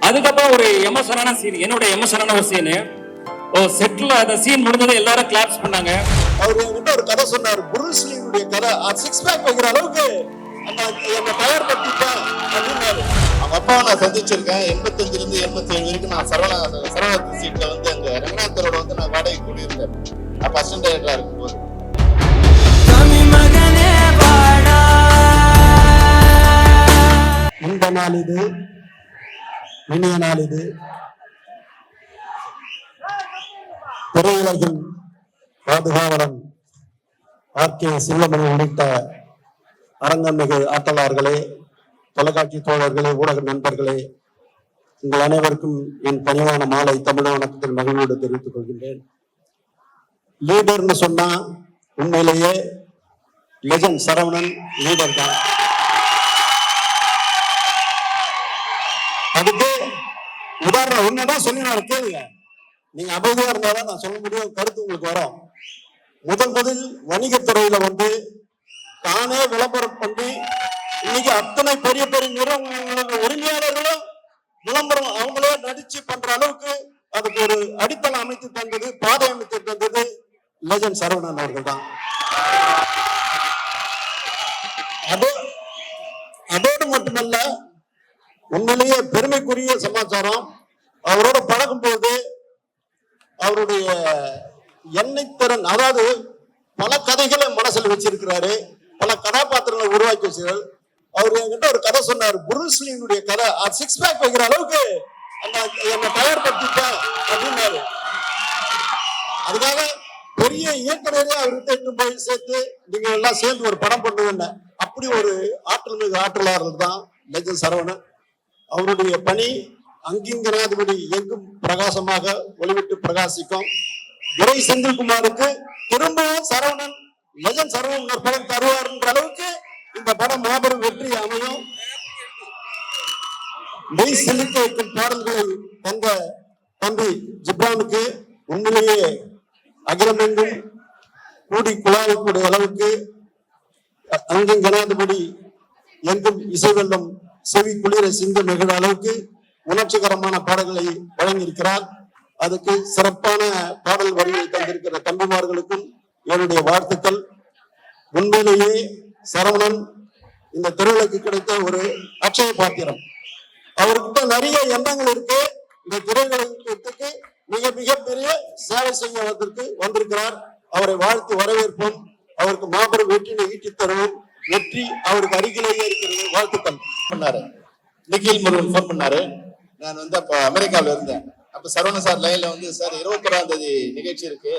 அதுக்கப்புறம் ஒரு எமோஷனான சீன், என்னோட எமோஷனான ஒரு சீனு. செட்ல அந்த சீன் முடிஞ்சது எல்லாரும் கிளாப்ஸ் பண்ணாங்க. அவர் என்கிட்ட ஒரு கதை சொன்னார், புருஸ்லினுடைய கதை. சிக்ஸ் பேக் வைக்கிற அளவுக்கு என்ன தயார் படுத்திட்டேன் அப்படின்னாரு. அவங்க அப்பாவை நான் சந்திச்சிருக்கேன். 85 இருந்து 87 வரைக்கும் நான் சரவண சீட்ல வந்து அங்க ரங்கநாதரோட வந்து நான் வாடகை கூடியிருந்தேன். அப்ப அசிஸ்டன்ட் டைரக்டரா இருக்கும்போது இந்த நாள் இது, இனிய நாள் இது. திரையுலகின் பாதுகாவலன் ஆர்கே செல்வமணி உள்ளிட்ட அரங்கமிகு ஆட்டலார்களே, தொலைக்காட்சி தோழர்களே, ஊடக நண்பர்களே, உங்கள் அனைவருக்கும் என் பணிவான மாலை தமிழ் வணக்கத்தில் மகிழ்வோடு தெரிவித்துக் கொள்கின்றேன். லீடர்னு சொன்னா உண்மையிலேயே லெஜண்ட் சரவணன் லீடர் தான். அதுக்கு உதாரணம் ஒண்ணுதான் சொல்லி நான் கேளுங்க. நீங்க அமைதியா இருந்தாலும் நான் சொல்ல முடியும், கருத்து உங்களுக்கு வரும். முதல் வணிகத்துறையில வந்து தானே விளம்பரம் பண்ணி இன்னைக்கு அத்தனை பெரிய பெரிய நிறுவனங்களோட உரிமையாளர்களும் விளம்பரம் அவங்களே நடிச்சு பண்ற அளவுக்கு அதுக்கு ஒரு அடித்தளம் அமைத்து தந்தது, பாதை அமைத்து தந்தது லெஜண்ட் சரவணன் அவர்கள் தான். அதோடு மட்டுமல்ல, உண்மையிலேயே பெருமைக்குரிய சமாச்சாரம், அவரோட பழகும் போது அவருடைய எண்ணெய் திறன், அதாவது பல கதைகளை மனசில் வச்சிருக்கிறாரு, பல கதாபாத்திரங்களை உருவாக்கி வச்சிருக்காரு. அவர் என்கிட்ட ஒரு கதை சொன்னார், புருஸ்லினுடைய கதை. சிக்ஸ் பேக் வைக்கிற அளவுக்கு என்னை தயார் படுத்திட்டேன் அப்படின்னாரு. அதுக்காக பெரிய இயக்குனரே அவர்கிட்ட இட்டு போய் சேர்த்து நீங்க எல்லாம் சேர்ந்து ஒரு படம் பண்ணுவேன். அப்படி ஒரு ஆற்றல் மிகு ஆற்றலாளர் தான் லெஜண்ட் சரவணன். அவருடைய பணி அங்கிங்கனாதிபதி எங்கும் பிரகாசமாக ஒளிவிட்டு பிரகாசிக்கும். துரை செந்தில்குமாருக்கு திரும்பவும் சரவணன் லெஜண்ட் சரவணன் ஒரு படம் தருவார் என்ற அளவுக்கு இந்த படம் மாபெரும் வெற்றி அமையும். மெய் செலுத்த வைக்கும் பாடல்களை தந்த தம்பி ஜிப்ரானுக்கு உண்மையிலேயே அகிலமெங்கும் கூடி குழாயக்கூடிய அளவுக்கு அங்கும் ஜனாதிபதி எங்கும் இசை வெள்ளம் செவி குளிர சிங்க நிகழ அளவுக்கு உணர்ச்சிகரமான பாடல்களை வழங்கியிருக்கிறார். அதுக்கு சிறப்பான பாடல் வரியை தந்திருக்கிற தம்பிமார்களுக்கும் என்னுடைய வாழ்த்துக்கள். உண்மையிலேயே சரவணன் இந்த திரையுலகுக்கு கிடைத்த ஒரு அட்சய பாத்திரம். அவர்கிட்ட நிறைய எண்ணங்கள் இருக்கு. இந்த திரையுலகத்துக்கு மிகப்பெரிய சேவை செய்வதற்கு வந்திருக்கிறார். அவரை வாழ்த்து வரவேற்போம். அவருக்கு மாபெரும் வெற்றியை ஈட்டி தருவோம். வெற்றி அவருக்கு அருகிலேயே இருக்கிறது. வாழ்த்துக்கள் பண்ணாரு. நிகில் முருகன் போன் பண்ணாரு. நான் வந்து அப்ப அமெரிக்காவில இருந்தேன். அப்ப சரவண சார் லைன்ல வந்து, சார் 21ஆம் தேதி நிகழ்ச்சி இருக்கு,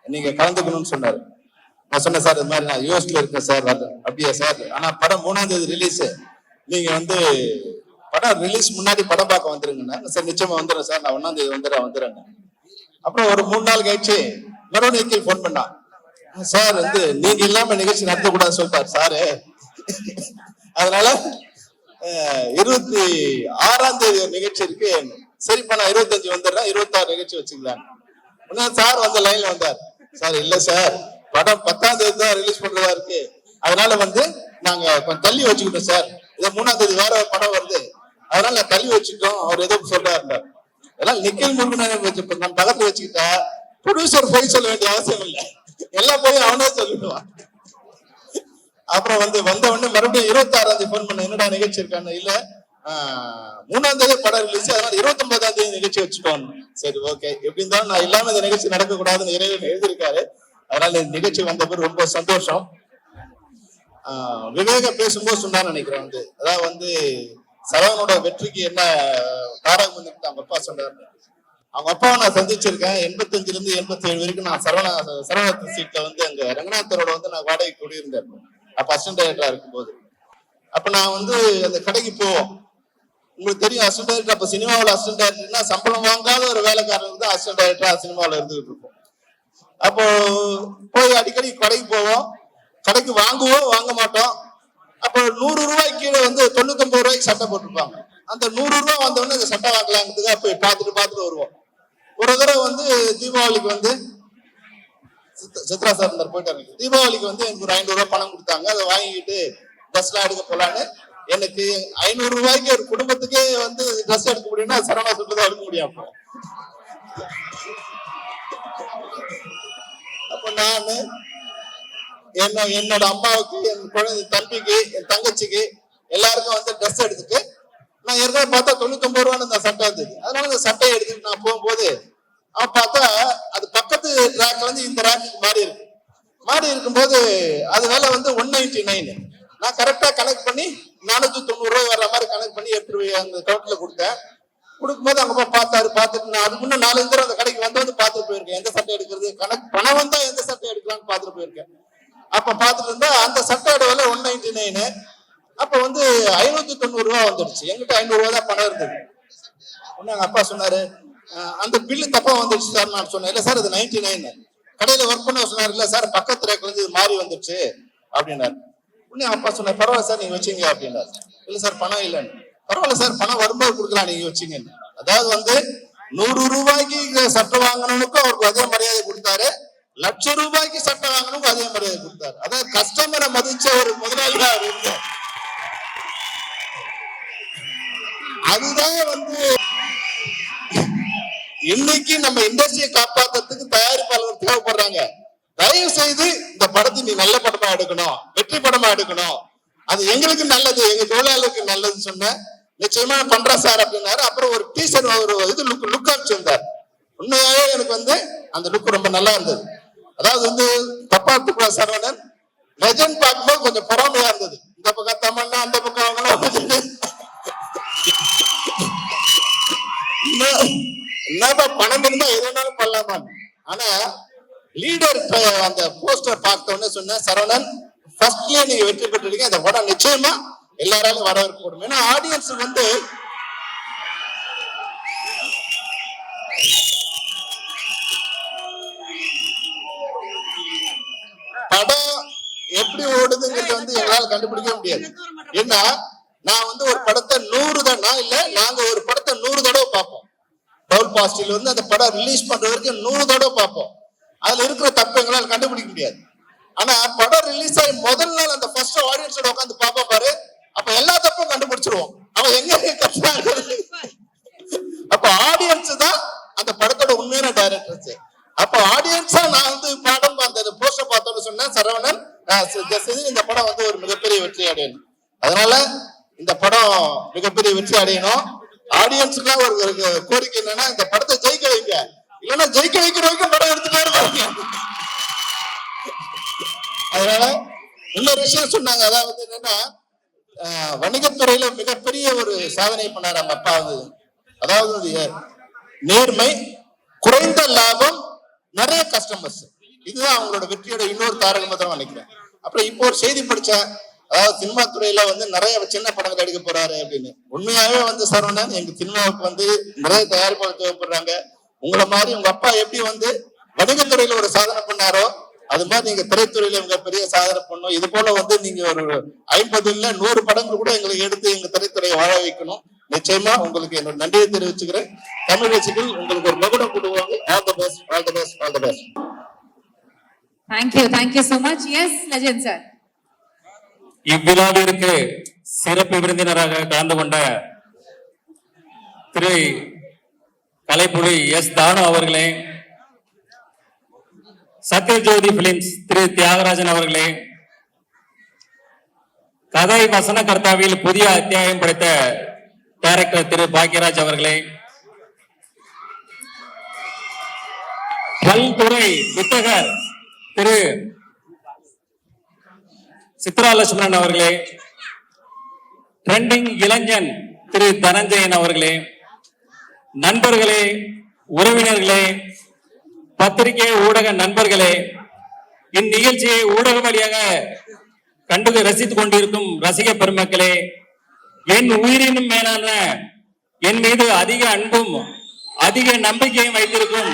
நீங்க கலந்துக்கணும்னு சொன்னாரு. நான் சொன்னேன், சார் இது மாதிரி நான் யூஎஸ்ல இருக்கேன் சார். அப்படியா சார், ஆனா படம் 3ஆம் தேதி ரிலீஸ், நீங்க வந்து படம் ரிலீஸ் முன்னாடி படம் பார்க்க வந்துருங்கன்னா. சார் நிச்சயமா வந்துடுறேன் சார், நான் 1ஆம் தேதி வந்துடுறேன். அப்புறம் ஒரு 3 நாள் கழிச்சு மறுபடியும் நிக்கில் போன் பண்ணான். சார் வந்து நீங்க இல்லாம நிகழ்ச்சி நடத்தக்கூடாதுன்னு சொல்லிட்டாரு சாரு. அதனால 26ஆம் தேதி ஒரு நிகழ்ச்சி இருக்கு, சரிப்பா நான் 25 வந்துடுறேன், 26 நிகழ்ச்சி வச்சுக்கலாம். சார் வந்து லைன்ல வந்தார். சார் இல்ல சார், படம் 10ஆம் தேதி தான் ரிலீஸ் பண்றதா இருக்கு, அதனால வந்து நாங்க கொஞ்சம் தள்ளி வச்சுக்கிட்டோம் சார். இதை 3ஆம் தேதி வேற படம் வருது, அதனால நான் தள்ளி வச்சுக்கிட்டோம். அவர் ஏதோ சொல்றா இருந்தார். அதனால நிக்கில் முருகன் நம்ம பக்கத்துல வச்சுக்கிட்டா ப்ரொடியூசர் போய் சொல்ல வேண்டிய அவசியம் இல்லை, எல்லாம் போய் அவனே சொல்லிடுவான். அப்புறம் வந்து வந்த உடனே மறுபடியும் 26ஆம் தேதி போன் பண்ண, என்னடா நிகழ்ச்சி இருக்கான்னு. இல்ல 3ஆம் தேதி படம் ரிலீஸ், அதனால 29ஆம் தேதி நிகழ்ச்சி வச்சுக்கோங்க. சரி ஓகே, எப்படி இருந்தாலும் நான் இல்லாம இந்த நிகழ்ச்சி நடக்க கூடாதுன்னு இறைவன் எழுதியிருக்காரு. அதனால இந்த நிகழ்ச்சி வந்த பிறகு ரொம்ப சந்தோஷம். விவேக பேசும்போது சொன்னான்னு நினைக்கிறேன், வந்து அதாவது வந்து சரவணனோட வெற்றிக்கு என்ன காரணம் வந்து அவங்க அப்பா சொன்னார். அவங்க அப்பாவை நான் சந்திச்சிருக்கேன். 85 இருந்து 87 வரைக்கும் நான் சரவண சீட்ல வந்து அங்க ரங்கநாதரோட வந்து நான் வாடகை கூடியிருந்தேன். அப்ப அசிஸ்டன்ட் டைரக்டரா இருக்கும்போது அப்ப நான் வந்து அந்த கடைக்கு போவோம். உங்களுக்கு தெரியும், அசிஸ்டன்ட் டைரக்டர் அப்ப சினிமாவில் அசிஸ்டன்ட் டைரக்டர்னா சம்பளம் வாங்காத ஒரு வேலைக்காரர் தான் அசிஸ்டன்ட் டைரக்டரா சினிமாவில் இருந்துகிட்டு இருப்போம். அப்போ போய் அடிக்கடி கடைக்கு போவோம். கடைக்கு வாங்குவோம், வாங்க மாட்டோம். அப்போ 100 ரூபாய்க்கு கீழே வந்து 99 ரூபாய்க்கு சட்டை போட்டிருப்பாங்க. அந்த 100 ரூபாய் வந்தவொடனே இந்த சட்டை வாங்கலாங்கிறதுக்காக போய் பார்த்துட்டு வருவோம். ஒரு தடவை வந்து தீபாவளிக்கு வந்து சித்ரா சார் போயிட்டாங்க. தீபாவளிக்கு வந்து எனக்கு ஒரு 500 ரூபாய் பணம் கொடுத்தாங்க. அதை வாங்கிக்கிட்டு பஸ்லாம் எடுக்க போலான்னு எனக்கு 500 ரூபாய்க்கு ஒரு குடும்பத்துக்கே வந்து ட்ரெஸ் எடுக்க முடியும்னா சரவணா சொல்றதா எடுக்க முடியும். அப்ப நானு என்னோட அம்மாவுக்கு, என் குழந்தை தம்பிக்கு, என் தங்கச்சிக்கு எல்லாருக்கும் வந்து ட்ரெஸ் எடுத்துட்டு நான் ஏற்கனவே பார்த்தா 99 ரூபான்னு இந்த சட்டை இருந்தது. அதனால இந்த சட்டையை எடுத்துட்டு நான் போகும்போது அவன் பார்த்தா அது பக்கத்து ரேக்ல இருந்து இந்த ரேக்கு மாறி இருக்கும்போது அது வேலை வந்து 199. நான் கரெக்டா கனெக்ட் பண்ணி 490 ரூபாய் வர்ற மாதிரி கனெக்ட் பண்ணி எடுத்துட்டு அந்த கவுண்ட்ல கொடுத்தேன். கொடுக்கும்போது அங்க போய் பார்த்துட்டு நான் அதுக்கு முன்ன 4 தடவை அந்த கடைக்கு வந்து பார்த்துட்டு போயிருக்கேன். எந்த சட்டை எடுக்கிறது, கணக்கு பணம் வந்தா எந்த சட்டை எடுக்கலாம்னு பார்த்துட்டு போயிருக்கேன். அப்ப பார்த்துட்டு இருந்தா அந்த சட்டையோட விலை 199. அப்ப வந்து 590 ரூபாய் வந்துடுச்சு. எங்கிட்ட 500 ரூபாய் தான் பணம் இருந்தது. உடனே எங்க அப்பா சொன்னாரு, அந்த பில்லு தப்பா வந்துடுச்சு சார். நான் சொன்னேன், இல்ல சார் இது 99. கடையில ஒர்க் பண்ண சொன்னார், இல்ல சார் பக்கத்து ரேக்ல இருந்து இது மாறி வந்துடுச்சு அப்படின்னாரு. உடனே அப்பா சொன்னார், பரவாயில்ல சார் நீங்க வச்சீங்க அப்படின்னாரு. இல்ல சார் பணம் இல்லைன்னு. பரவாயில்ல சார் பணம் வரும்போது கொடுக்கலாம் நீங்க வச்சீங்க. அதாவது வந்து 100 ரூபாய்க்கு சட்டை வாங்கணும்னுக்கும் அவருக்கு அதே மரியாதை கொடுத்தாரு, 1,00,000 ரூபாய்க்கு சட்டை வாங்கணும் அதே மரியாதை கொடுத்தாரு. அதாவது கஸ்டமரை மதிச்ச ஒரு முதலாளியா இருந்தார். அதுதான் வந்து இன்னைக்கு நம்ம இண்டஸ்ட்ரியை காப்பாற்றுறதுக்கு தயாரிப்பாளர்கள் தேவைப்படுறாங்க. தயவு செய்து இந்த படத்தை நீ நல்ல படமா எடுக்கணும், வெற்றி படமா எடுக்கணும், அது எங்களுக்கு நல்லது, எங்க தொழிலாளருக்கு நல்லதுன்னு சொன்ன நிச்சயமா பண்றேன் சார் அப்படின்னாரு. அப்புறம் ஒரு டீசர் ஒரு இது லுக் அனுப்பிச்சிருந்தார். உண்மையாவே எனக்கு வந்து அந்த லுக் ரொம்ப நல்லா இருந்தது. அதாவது வந்து தப்பா துக்குவா சரவணன் லெஜண்ட் பார்க்கும்போது கொஞ்சம் பொறாமையா இருந்தது. இந்த பக்கம் தமன்னா அந்த பக்கம் அவங்களாம் என்னப்பா பணம் இருந்தா எதுனாலும் பண்ணலாமா. ஆனா லீடர் அந்த போஸ்டர் பார்த்த உடனே சொன்ன, சரவணன் ஃபர்ஸ்ட்லயே நீங்க வெற்றி பெற்றிருக்கீங்க, இந்த படம் நிச்சயமா எல்லாராலும் வரவேற்கப்படும். ஏன்னா ஆடியன்ஸ் வந்து படம் எப்படி ஓடுதுங்கிறது வந்து எங்களால கண்டுபிடிக்க முடியாது. ஏன்னா நான் வந்து ஒரு படத்தை 100 தடவை இல்ல, நாங்க ஒரு படத்தை 100 தடவை பார்ப்போம். டவுல் பாசிட்டிவ்ல வந்து அந்த படம் ரிலீஸ் பண்ற வரைக்கும் 100 தடவை பார்ப்போம். அதுல இருக்கிற தப்பு எங்களால கண்டுபிடிக்க முடியாது. ஆனா படம் ரிலீஸ் ஆகி முதல் நாள் அந்த ஃபர்ஸ்ட் ஆடியன்ஸோட உட்காந்து பாப்பா பாரு, அப்ப எல்லா தப்பும் கண்டுபிடிச்சிருவோம். அவன் எங்க அப்ப ஆடியன்ஸ் தான் அந்த படத்தோட உண்மையான டைரக்டர்ஸ். அப்ப ஆடியன்ஸா நான் வந்து படம் அந்த போஸ்டர் பார்த்தோன்னு சொன்னேன், சரவணன் இந்த படம் வந்து ஒரு மிகப்பெரிய வெற்றி அடையணும். அதனால இந்த படம் மிகப்பெரிய வெற்றி அடையணும். ஆடியன்ஸுக்கு ஒரு கோரிக்கை என்னன்னா, இந்த படத்தை ஜெயிக்க வைங்க, இல்லைன்னா ஜெயிக்க வைக்கிற வரைக்கும் படம் எடுத்துட்டே இருப்பாங்க. அதனால இன்னொரு விஷயம் சொன்னாங்க, அதாவது என்னன்னா வணிகத்துறையில மிகப்பெரிய ஒரு சாதனை பண்ணாரு நம்ம அப்பா. அதாவது நேர்மை, குறைந்த லாபம், நிறைய கஸ்டமர்ஸ், இதுதான் அவங்களோட வெற்றியோட இன்னொரு தாரக மந்திரம் நினைக்கிறேன். அப்புறம் இப்போ ஒரு செய்தி படிச்சேன், அதாவது சினிமா துறையில வந்து நிறைய சின்ன படங்கள் எடுக்க போறாரு அப்படின்னு. உண்மையாவே வந்து சரவணன் எங்க சினிமாவுக்கு வந்து நிறைய தயாரிப்பாளர் தேவைப்படுறாங்க. உங்களை மாதிரி உங்க அப்பா எப்படி வந்து வணிகத்துறையில ஒரு சாதனை பண்ணாரோ அது மாதிரி நீங்க திரைத்துறையில மிகப்பெரிய சாதனை பண்ணும். இது போல வந்து நீங்க ஒரு 50 இல்ல 100 படங்கள் கூட எங்களுக்கு எடுத்து எங்க திரைத்துறையை வாழ வைக்கணும். நிச்சயமா உங்களுக்கு என்னோட நன்றியை தெரிவிச்சுக்கிறேன். தமிழ் ரசிகர்கள் உங்களுக்கு ஒரு மகுடம் கொடுவாங்க. All the best, all the best, all the best. Thank you so much. Yes, Legend sir. இவ்விழாவிற்கு சிறப்பு விருந்தினராக கலந்து கொண்ட திரு கலைப்புலி எஸ் தானு அவர்களே, சத்யஜோதி பிலிம்ஸ் திரு தியாகராஜன் அவர்களே, கதை வசனகர்த்தாவில் புதிய அத்தியாயம் படைத்த டைரக்டர் திரு பாக்யராஜ் அவர்களே, பல்துறை வித்தகர் திரு சித்ரா லட்சுமணன் அவர்களே, ட்ரெண்டிங் இளைஞன் திரு தனஞ்சயன் அவர்களே, நண்பர்களே, உறவினர்களே, பத்திரிகை ஊடக நண்பர்களே, இந்நிகழ்ச்சியை ஊடக வழியாக கண்டு ரசித்துக் கொண்டிருக்கும் ரசிக பெருமக்களே, என் உயிரினும் மேலான என் மீது அதிக அன்பும் அதிக நம்பிக்கையும் வைத்திருக்கும்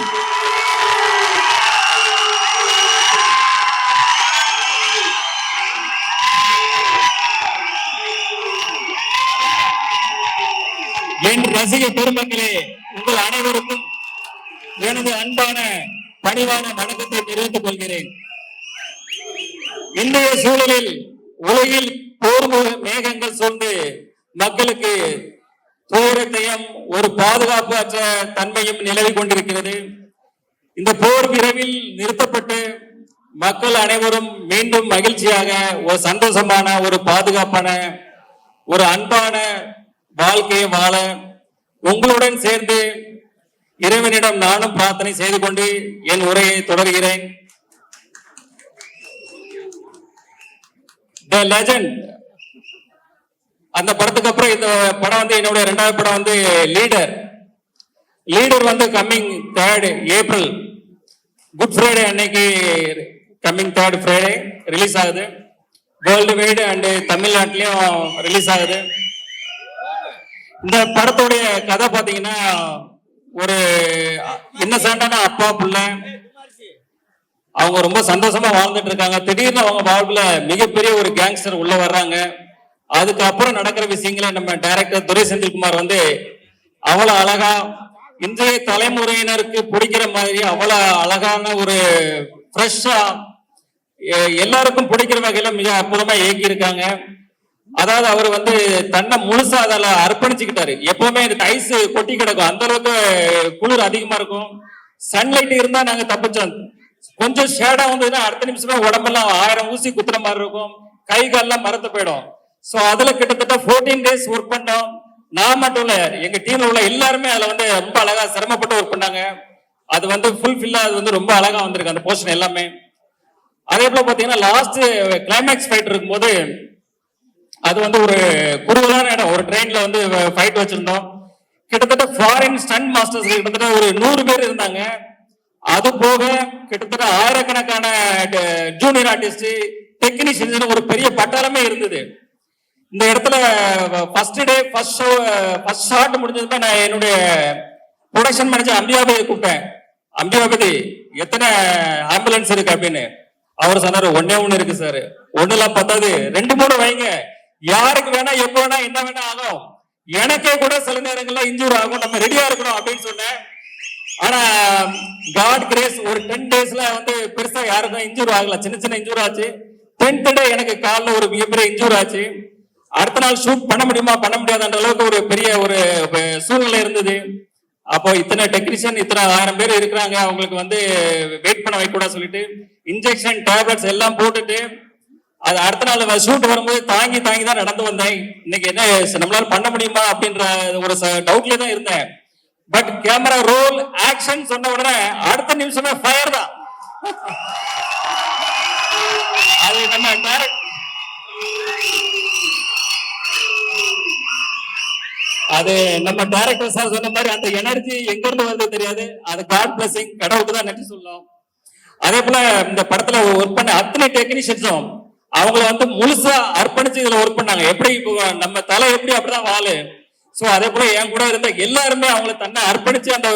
என் ரசிக பெருமக்களே, உங்கள் அனைவருக்கும் எனது அன்பான பணிவான வணக்கத்தை தெரிவித்துக் கொள்கிறேன். இன்றைய சூழலில் உலகில் போர் மேகங்கள் சூழ்ந்து மக்களுக்கு துயரத்தையும் ஒரு பாதுகாப்பு அற்ற தன்மையும் நிலவி கொண்டிருக்கிறது. இந்த போர் விரைவில் நிறுத்தப்பட்டு மக்கள் அனைவரும் மீண்டும் மகிழ்ச்சியாக ஒரு சந்தோஷமான ஒரு பாதுகாப்பான ஒரு அன்பான வாழ்க்கையை வாழ உங்களுடன் சேர்ந்து இறைவனிடம் நானும் பிரார்த்தனை செய்து கொண்டு என் உரையை தொடர்கிறேன். தி லெஜண்ட் அந்த படத்துக்கு அப்புறம் இந்த படம் வந்து என்னோட 2வது படம் வந்து லீடர் வந்து coming 3rd April good Friday அன்னைக்கு கம்மிங் 3rd ஃப்ரைடே ரிலீஸ் ஆகுது. வேர்ல்டு வைடு அண்ட் தமிழ்நாட்டிலையும் ரிலீஸ் ஆகுது. இந்த படத்துடைய கதை பாத்தீங்கன்னா ஒரு இன்னசென்ட்டான அப்பா பிள்ளை அவங்க ரொம்ப சந்தோஷமா வாழ்ந்துட்டு இருக்காங்க. திடீர்னு அவங்க வாழ்வுல மிகப்பெரிய ஒரு கேங்ஸ்டர் உள்ள வர்றாங்க. அதுக்கப்புறம் நடக்கிற விஷயங்களை நம்ம டைரக்டர் துரை செந்தில்குமார் வந்து அவ்வளவு அழகா இன்றைய தலைமுறையினருக்கு பிடிக்கிற மாதிரி அவ்வளவு அழகான ஒரு ஃப்ரெஷ்ஷா எல்லாருக்கும் பிடிக்கிற வகையில மிக அற்புதமா இயக்கி இருக்காங்க. அதாவது அவர் வந்து தன்னை முழுசா அதில் அர்ப்பணிச்சுக்கிட்டாரு. எப்பவுமே ஐஸ் கொட்டி கிடக்கும், அந்த அளவுக்கு குளிர் அதிகமா இருக்கும். சன்லைட் இருந்தா நாங்க தப்பிச்சோம். கொஞ்சம் ஷேடா வந்ததுன்னா அடுத்த நிமிஷமே உடம்பெல்லாம் 1000 ஊசி குத்துற மாதிரி இருக்கும், கை கால்லாம் மரத்து போயிடும். சோ அதுல கிட்டத்தட்ட 14 days ஒர்க் பண்ணோம். நான் மட்டும் இல்ல, எங்க டீம்ல உள்ள எல்லாருமே அதுல வந்து ரொம்ப அழகா சிரமப்பட்டு ஒர்க் பண்ணாங்க. அது வந்து ஃபுல்ஃபில்லா அது வந்து ரொம்ப அழகா வந்திருக்கு அந்த போர்ஷன் எல்லாமே. அதே போல பாத்தீங்கன்னா லாஸ்ட் கிளைமேக்ஸ் ஃபைட் இருக்கும்போது அது வந்து ஒரு குறுகலான இடம், ஒரு ட்ரெயின்ல வந்து ஃபைட் வச்சிருந்தோம். கிட்டத்தட்ட ஃபாரின் ஸ்டண்ட் மாஸ்டர்ஸ் கிட்டத்தட்ட ஒரு 100 பேர் இருந்தாங்க. அது போக கிட்டத்தட்ட ஆயிரக்கணக்கான ஜூனியர் ஆர்டிஸ்ட், டெக்னீஷியன்ஸ், ஒரு பெரிய பட்டாளமே இருந்தது. இந்த இடத்துல ஃபர்ஸ்ட் டே ஃபர்ஸ்ட் ஷாட் முடிஞ்சதுமே நான் என்னுடைய ப்ரொடக்ஷன் மேனேஜர் அம்பியாபதியை கூப்பிட்டேன். அம்பியாபதி, எத்தனை ஆம்புலன்ஸ் இருக்கு அப்படின்னு. அவர் சொன்னாரு, 1 இருக்கு சார். 1 பத்தாது, 2-3 வைங்க, யாருக்கு வேணா எப்ப வேணா என்ன வேணா ஆகும், எனக்கே கூட சில நேரங்கள்ல இன்ஜூர் ஆகும், நம்ம ரெடியா இருக்கணும் அப்படின்னு சொன்னேன். ஆனா காட் கிரேஸ், ஒரு 10 daysல வந்து பெருசா யாருக்கும் இன்ஜூர் ஆகல, சின்ன சின்ன இன்ஜூர் ஆச்சு. 10th day எனக்கு காலில் ஒரு மிகப்பெரிய இன்ஜூர் ஆச்சு. அடுத்த நாள் ஷூட் பண்ண முடியுமா பண்ண முடியாதுன்ற அளவுக்கு ஒரு பெரிய ஒரு சூழ்நிலை இருந்தது. அப்போ இத்தனை டெக்னீஷியன், இத்தனை 1000 பேர் இருக்கிறாங்க, அவங்களுக்கு வந்து வெயிட் பண்ண வைக்க கூட சொல்லிட்டு இன்ஜெக்ஷன் டேப்லெட்ஸ் எல்லாம் போட்டுட்டு அது அடுத்த நாள் ஷூட் வரும்போது தாங்கி தான் நடந்து வந்தேன். இன்னைக்கு என்ன நம்மளால பண்ண முடியுமா அப்படின்ற ஒரு டவுட்ல தான் இருந்தேன். பட் கேமரா ரோல் ஆக்ஷன் சொன்ன உடனே அடுத்த நிமிஷமே ஃபயர் தான். அது நம்ம டைரக்டர் சார் சொன்ன மாதிரி அந்த எனர்ஜி எங்க இருந்து வருது தெரியாது. அது காட் பிளஸிங், கடவுளுக்கு தான் நன்றி சொல்லலாம். அதே போல இந்த படத்துல ஒர்க் பண்ண அத்தனை டெக்னீஷியன்ஸும் அவங்கள வந்து முழுசா அர்ப்பணிச்சு இதுல ஒர்க் பண்ணாங்க. எப்படி நம்ம தலை எப்படி அப்படிதான் வாழு. சோ அதே போல என் கூட இருந்த எல்லாருமே அவங்கள தன்னை அர்ப்பணிச்சு அந்த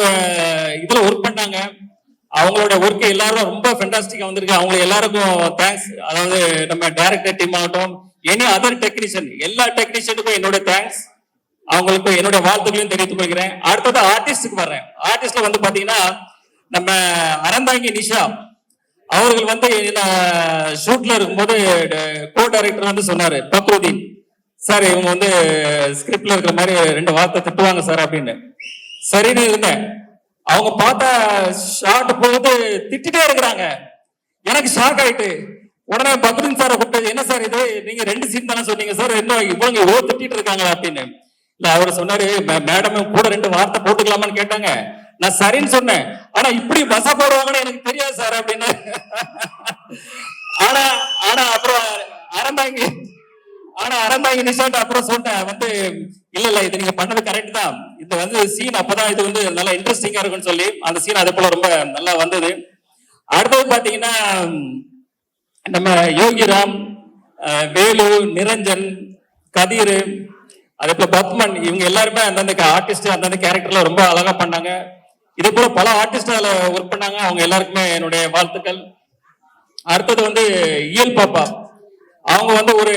இதுல ஒர்க் பண்ணாங்க. அவங்களோட ஒர்க் எல்லாரும் ரொம்ப ஃபென்டாஸ்டிக்கா வந்திருக்கு. அவங்க எல்லாருக்கும் தேங்க்ஸ். அதாவது நம்ம டைரக்டர் டீம் ஆகட்டும், எனி அதர் டெக்னீஷியன், எல்லா டெக்னீஷியனுக்கும் என்னோட தேங்க்ஸ், அவங்களுக்கு என்னோட வாழ்த்துக்களையும் தெரிவித்துக் கொள்கிறேன். அடுத்தது ஆர்டிஸ்டுக்கு வர்றேன். ஆர்டிஸ்ட்ல வந்து பாத்தீங்கன்னா நம்ம அறந்தாங்கி நிஷா அவர்கள் வந்து ஷூட்ல இருக்கும்போது கோ டைரக்டர் வந்து சொன்னாரு, பக்ருதீன் சார் இவங்க வந்து ஸ்கிரிப்ட்ல இருக்கிற மாதிரி 2 வார்த்தை திட்டுவாங்க சார் அப்படின்னு. சரின்னு இருந்தேன். அவங்க பார்த்தா ஷார்ட் போகுது திட்டிட்டே இருக்கிறாங்க. எனக்கு ஷாக் ஆயிட்டு உடனே பக்ருதீன் சாரை கூப்பிட்டு, என்ன சார் இது, நீங்க 2 சீன் தானே சொன்னீங்க சார், இன்னும் இவங்க திட்டிட்டு இருக்காங்க அப்படின்னு. இல்ல அவர் சொன்னாரு, மேடம் கூட 2 வார்த்தை போட்டுக்கலாமான்னு கேட்டாங்க. நான் சரின்னு சொன்னேன். ஆனா இப்படி பச போடுவாங்கன்னு எனக்கு தெரியாது சார் அப்படின்னு. ஆனா அப்புறம் அறந்தாங்கி நிஷாட் அப்புறம் சொன்னேன் வந்து, இல்ல இது நீங்க பண்ணது கரெக்ட் தான், இது வந்து சீன் அப்பதான் இது வந்து நல்லா இன்ட்ரெஸ்டிங்கா இருக்குன்னு சொல்லி அந்த சீன் அதே போல ரொம்ப நல்லா வந்தது. அடுத்தது பாத்தீங்கன்னா நம்ம யோகிராம், வேலு, நிரஞ்சன், கதிர், அதே போல பத்மன், இவங்க எல்லாருமே அந்தந்த ஆர்டிஸ்ட் அந்தந்த கேரக்டர்ல ரொம்ப அழகா பண்ணாங்க. இதே போல பல ஆர்டிஸ்ட் அதுல ஒர்க் பண்ணாங்க. அவங்க எல்லாருக்குமே என்னுடைய வாழ்த்துக்கள். அடுத்தது வந்து இயல் பாப்பா, அவங்க வந்து ஒரு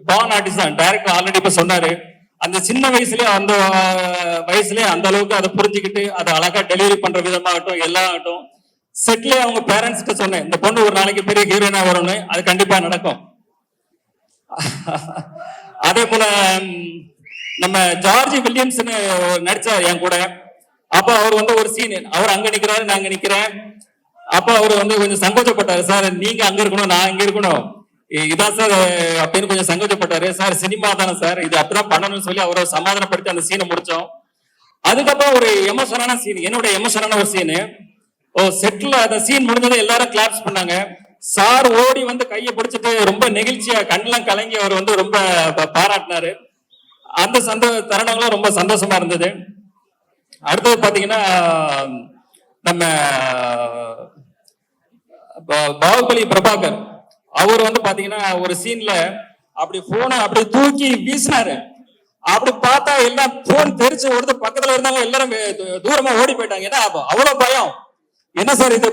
பான் ஆர்டிஸ்ட் தான். டைரக்டர் ஆல்ரெடி இப்ப சொன்னாரு, அந்த சின்ன வயசுலயே அந்த வயசுலயே அந்த அளவுக்கு அதை புரிஞ்சுக்கிட்டு அதை அழகா டெலிவரி பண்ற விதமாகட்டும் எல்லாம் ஆகட்டும். செட்லயே அவங்க பேரண்ட்ஸ் கிட்ட சொன்னேன், இந்த பொண்ணு ஒரு நாளைக்கு பெரிய ஹீரோயினா வரும்னு, அது கண்டிப்பா நடக்கும். அதே போல நம்ம ஜார்ஜ் வில்லியம்ஸ்னு நடிச்சார் என் கூட. அப்ப அவர் வந்து ஒரு சீன், அவர் அங்க நிக்கிறாரு, நான் அங்க நிக்கிறேன். அப்ப அவர் வந்து கொஞ்சம் சங்கோச்சப்பட்டாரு, சார் நீங்க அங்க இருக்கணும், நான் இங்க இருக்கணும், இதான் சார் அப்படின்னு கொஞ்சம் சங்கோச்சப்பட்டாரு. சார் சினிமா தானே சார், இது அப்படிதான் பண்ணணும்னு சொல்லி அவரை சமாதானப்படுத்தி அந்த சீனை முடிச்சோம். அதுக்கப்புறம் ஒரு எமோஷனான சீன், என்னோட எமோஷனான ஒரு சீனு. செட்ல அந்த சீன் முடிஞ்சதை எல்லாரும் கிளாப்ஸ் பண்ணாங்க. சார் ஓடி வந்து கையை பிடிச்சிட்டு ரொம்ப நெகிழ்ச்சியா கண்ணெல்லாம் கலங்கி அவர் வந்து ரொம்ப பாராட்டினாரு. அந்த தருணங்களும் ரொம்ப சந்தோஷமா இருந்தது. அடுத்தது பாத்தீங்கன்னா நம்ம பாகுபலி பிரபாகர், அவர் வந்து பாத்தீங்கன்னா ஒரு சீன்ல அப்படி போனை அப்படி தூக்கி வீசினாரு. அப்படி பார்த்தா எல்லாம் போன் தெரிச்சு ஓடுது, பக்கத்துல இருந்தவங்க எல்லாரும் தூரமா ஓடி போயிட்டாங்க. ஏன்னா அவ்வளவு பயம். என்ன சார் இது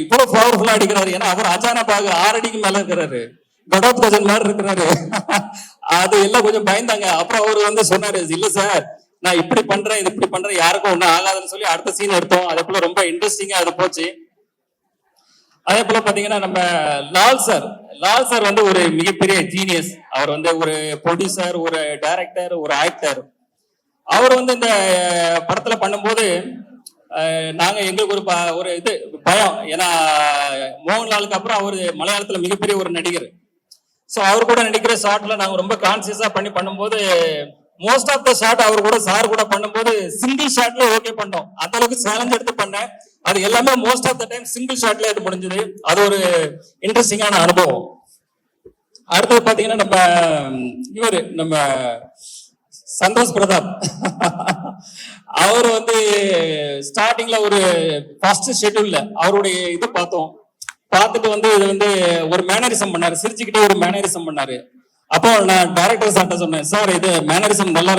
இவ்வளவு பவர்ஃபுல்லா அடிக்கிறாரு, ஏன்னா அவர் அச்சானா பாக 6 அடிக்கு மேல இருக்கிறாரு, கடோத் கஜன் மாதிரி இருக்கிறாரு. அது எல்லாம் கொஞ்சம் பயந்தாங்க. அப்புறம் அவர் வந்து சொன்னாரு, இல்ல சார் நான் இப்படி பண்றேன், இது இப்படி பண்றேன், யாருக்கும் ஒண்ணும் ஆகாதுன்னு சொல்லி அடுத்த சீன் எடுத்தோம். அதே போல ரொம்ப இன்ட்ரெஸ்டிங்கா அது போச்சு. அதே போல பாத்தீங்கன்னா நம்ம லால் சார் வந்து ஒரு மிகப்பெரிய ஜீனியஸ். அவர் வந்து ஒரு ப்ரொடியூசர், ஒரு டைரக்டர், ஒரு ஆக்டர். அவர் வந்து இந்த படத்துல பண்ணும்போது நாங்க எங்களுக்கு ஒரு இது பயம். ஏன்னா மோகன்லாலுக்கு அப்புறம் அவர் மலையாளத்துல மிகப்பெரிய ஒரு நடிகர். ஸோ அவர் கூட நடிக்கிற ஷாட்ல நாங்க ரொம்ப கான்சியஸா பண்ணும்போது மோஸ்ட் ஆஃப் த ஷாட் அவர் கூட சார் கூட பண்ணும்போது சிங்கிள் ஷாட்ல ஓகே பண்ணோம். அந்த அளவுக்கு சேலஞ்ச் எடுத்து பண்ணேன். அது எல்லாமே most of the time single ஷாட்ல இது முடிஞ்சது. அது ஒரு இன்ட்ரெஸ்டிங்கான அனுபவம். அடுத்தது பாத்தீங்கன்னா நம்ம சந்தோஷ் பிரதாப், அவர் வந்து ஸ்டார்டிங்ல ஒரு ஃபர்ஸ்ட் ஷெட்யூல்ல அவருடைய இது பார்த்தோம். பார்த்துட்டு வந்து இது வந்து ஒரு மேனரிசம் பண்ணாரு, சிரிச்சுக்கிட்டே ஒரு மேனரிசம் பண்ணாரு. அப்போ நான் டைரக்டர் சார்ட்ட சொன்னேன், சார் இது மேனரிசம் நல்லா